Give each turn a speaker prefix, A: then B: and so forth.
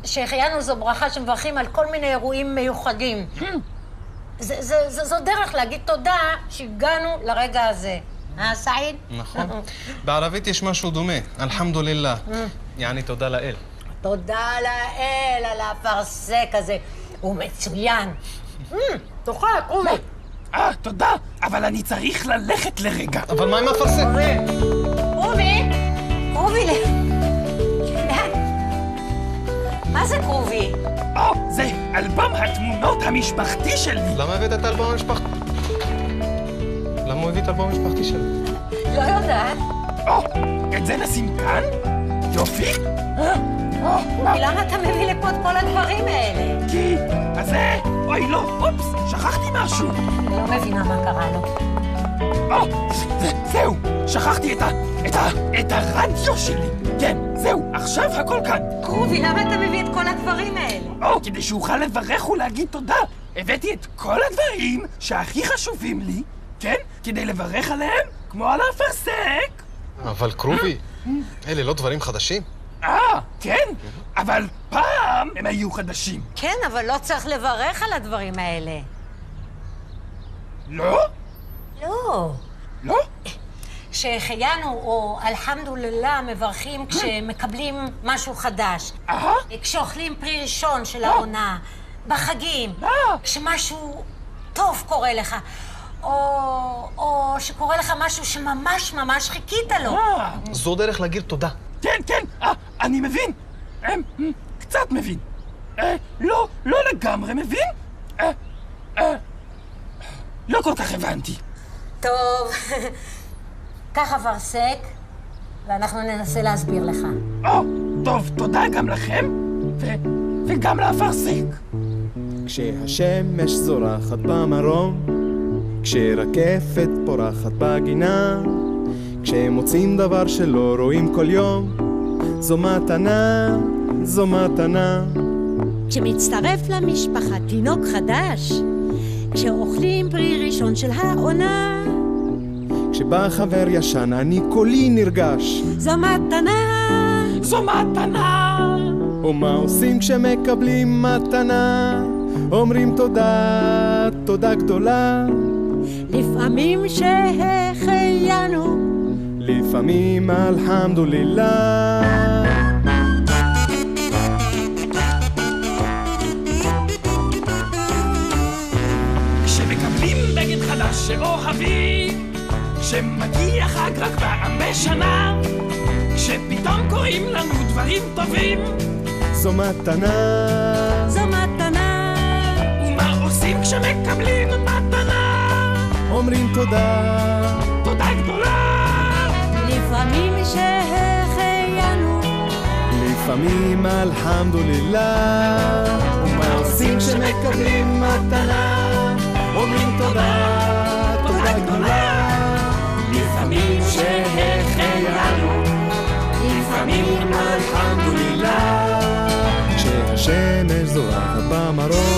A: שהחיינו זו ברכה שמברכים על כל מיני אירועים מיוחדים. זו דרך להגיד תודה שהגענו לרגע הזה. סעיד?
B: נכון. בערבית יש משהו דומה, אלחמדולילlah. יעני תודה לאל.
A: תודה לאל על הפרסק הזה. הוא מצוין. תאכל, קומי.
C: תודה, אבל אני צריך ללכת לרגע.
B: אבל מה עם הפרסק?
A: קרובי? קרובי מה זה קרובי?
C: זה אלבום התמונות המשפחתי שלי.
B: למה הבאת את האלבום המשפחתי? למה הוא הביא את האלבום המשפחתי שלי?
A: לא יודעת.
C: את זה נשים כאן? יופי.
A: למה אתה מביא לפה את כל הדברים האלה?
C: כי... אז זה... אוי לא, אופס, שכחתי משהו.
A: אני לא מבינה מה קרה לו.
C: זהו, שכחתי את הרדיו שלי. כן, זהו, עכשיו הכל כאן.
A: קרובי, למה אתה מביא את כל הדברים האלה?
C: כדי שאוכל לברך ולהגיד תודה. הבאתי את כל הדברים שהכי חשובים לי, כן? כדי לברך עליהם, כמו על האפרסק.
B: אבל קרובי, אלה לא דברים חדשים?
C: כן, אבל פעם הם היו חדשים.
A: כן, אבל לא צריך לברך על הדברים האלה.
C: לא?
A: לא.
C: לא?
A: שהחיינו או אלחמדולillah מברכים כשמקבלים משהו חדש. כשאוכלים פרי ראשון של העונה, בחגים, כשמשהו טוב קורה לך, או שקורה לך משהו שממש ממש חיכית לו.
B: זו דרך להגיד תודה.
C: כן, כן, אני מבין. קצת מבין. לא לגמרי מבין. לא כל כך הבנתי.
A: טוב, קח אפרסק, ואנחנו ננסה להסביר לך.
C: טוב, תודה גם לכם, וגם לאפרסק.
D: כשהשמש זורחת במרום, כשרקפת פורחת בגינה, כשמוצאים דבר שלא רואים כל יום, זו מתנה, זו מתנה.
E: כשמצטרף למשפחה תינוק חדש, כשאוכלים פרי ראשון של העונה,
D: כשבא חבר ישן אני קולי נרגש,
E: זו מתנה,
C: זו מתנה.
D: ומה עושים כשמקבלים מתנה? אומרים תודה, תודה גדולה.
E: לפעמים שהחיינו,
D: לפעמים אלחמדולillah.
C: כשמקבלים בגד חדש שאוהבים, כשמגיע חג רק פעם בשנה, כשפתאום קוראים לנו דברים טובים,
D: זו מתנה,
E: זו מתנה.
C: ומה עושים כשמקבלים מתנה?
D: אומרים תודה,
C: תודה גדולה.
E: לפעמים שהחיינו,
D: לפעמים אלחמדולillah. ומה עושים כשמקבלים מתנה? אומרים תודה, תודה גדולה.
C: לפעמים שהחיינו,
D: לפעמים אלחמדולillah. כשהשמש זורחת במרום,